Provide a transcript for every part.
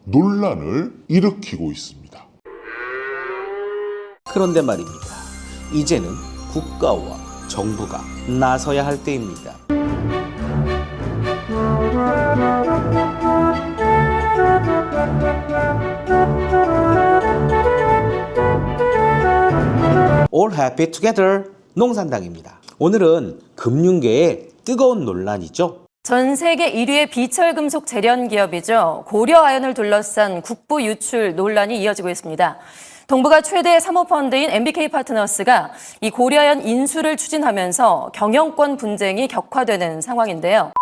논란을 일으키고 있습니다. 그런데 말입니다. 이제는 국가와 정부가 나서야 할 때입니다. All happy together 농산당입니다. 오늘은 금융계의 뜨거운 논란이죠. 전 세계 1위의 비철금속 재련 기업이죠. 고려아연을 둘러싼 국부 유출 논란이 이어지고 있습니다. 동부가 최대 사모펀드인 MBK 파트너스가 이 고려아연 인수를 추진하면서 경영권 분쟁이 격화되는 상황인데요.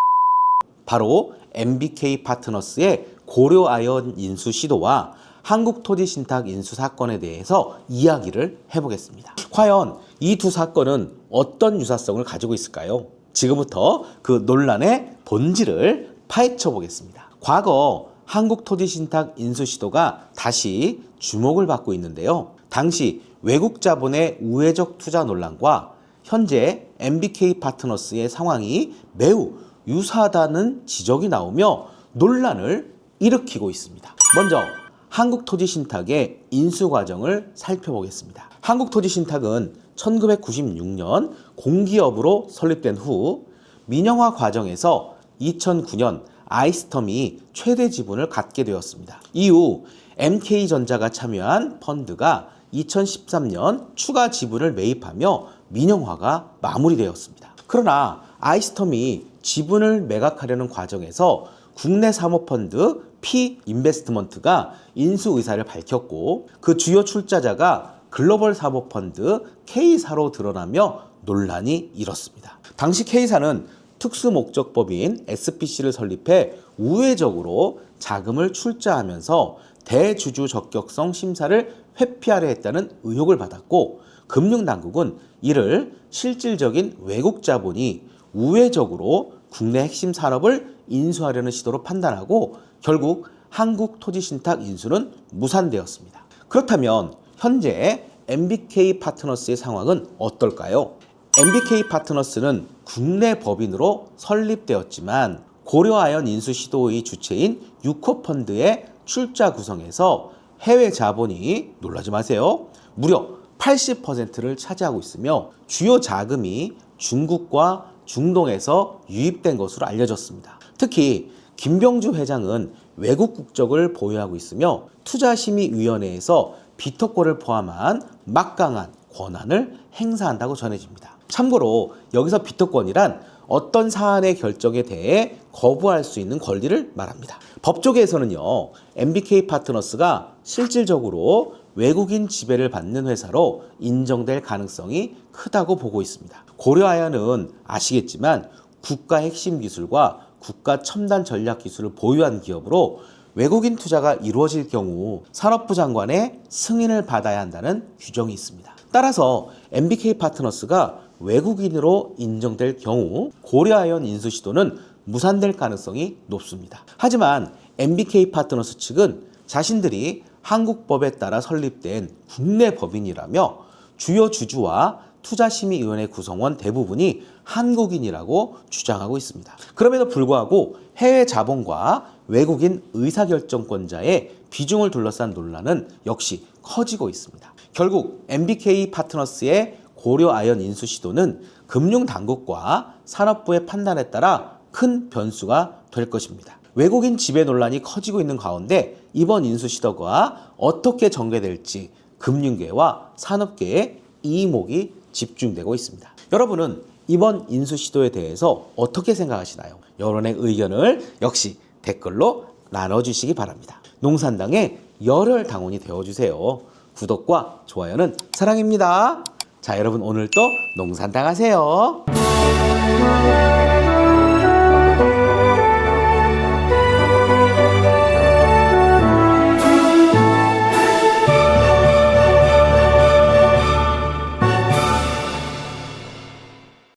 바로 MBK 파트너스의 고려아연 인수 시도와 한국토지신탁 인수 사건에 대해서 이야기를 해보겠습니다. 과연 이 두 사건은 어떤 유사성을 가지고 있을까요? 지금부터 그 논란의 본질을 파헤쳐 보겠습니다. 과거 한국토지신탁 인수 시도가 다시 주목을 받고 있는데요. 당시 외국 자본의 우회적 투자 논란과 현재 MBK 파트너스의 상황이 매우 유사하다는 지적이 나오며 논란을 일으키고 있습니다. 먼저 한국토지신탁의 인수 과정을 살펴보겠습니다. 한국토지신탁은 1996년 공기업으로 설립된 후 민영화 과정에서 2009년 아이스텀이 최대 지분을 갖게 되었습니다. 이후 MK전자가 참여한 펀드가 2013년 추가 지분을 매입하며 민영화가 마무리되었습니다. 그러나 아이스텀이 지분을 매각하려는 과정에서 국내 사모펀드 P인베스트먼트가 인수 의사를 밝혔고 그 주요 출자자가 글로벌 사모펀드 K사로 드러나며 논란이 일었습니다. 당시 K사는 특수목적법인 SPC를 설립해 우회적으로 자금을 출자하면서 대주주 적격성 심사를 회피하려 했다는 의혹을 받았고 금융당국은 이를 실질적인 외국 자본이 우회적으로 국내 핵심 산업을 인수하려는 시도로 판단하고 결국 한국토지신탁 인수는 무산되었습니다. 그렇다면 현재 MBK 파트너스의 상황은 어떨까요? MBK 파트너스는 국내 법인으로 설립되었지만 고려아연 인수 시도의 주체인 유코펀드의 출자 구성에서 해외 자본이, 놀라지 마세요, 무려 80%를 차지하고 있으며 주요 자금이 중국과 중동에서 유입된 것으로 알려졌습니다. 특히 김병주 회장은 외국 국적을 보유하고 있으며 투자심의위원회에서 비토권을 포함한 막강한 권한을 행사한다고 전해집니다. 참고로 여기서 비토권이란 어떤 사안의 결정에 대해 거부할 수 있는 권리를 말합니다. 법조계에서는요, MBK 파트너스가 실질적으로 외국인 지배를 받는 회사로 인정될 가능성이 크다고 보고 있습니다. 고려아연은 아시겠지만 국가 핵심 기술과 국가 첨단 전략 기술을 보유한 기업으로 외국인 투자가 이루어질 경우 산업부 장관의 승인을 받아야 한다는 규정이 있습니다. 따라서 MBK 파트너스가 외국인으로 인정될 경우 고려아연 인수 시도는 무산될 가능성이 높습니다. 하지만 MBK 파트너스 측은 자신들이 한국법에 따라 설립된 국내 법인이라며 주요 주주와 투자심의위원회 구성원 대부분이 한국인이라고 주장하고 있습니다. 그럼에도 불구하고 해외 자본과 외국인 의사결정권자의 비중을 둘러싼 논란은 역시 커지고 있습니다. 결국 MBK 파트너스의 고려아연 인수 시도는 금융당국과 산업부의 판단에 따라 큰 변수가 될 것입니다. 외국인 지배 논란이 커지고 있는 가운데 이번 인수 시도가 어떻게 전개될지 금융계와 산업계의 이목이 집중되고 있습니다. 여러분은 이번 인수 시도에 대해서 어떻게 생각하시나요? 여러분의 의견을 역시 댓글로 나눠주시기 바랍니다. 농산당의 열혈 당원이 되어주세요. 구독과 좋아요는 사랑입니다. 자, 여러분 오늘도 농산당 하세요.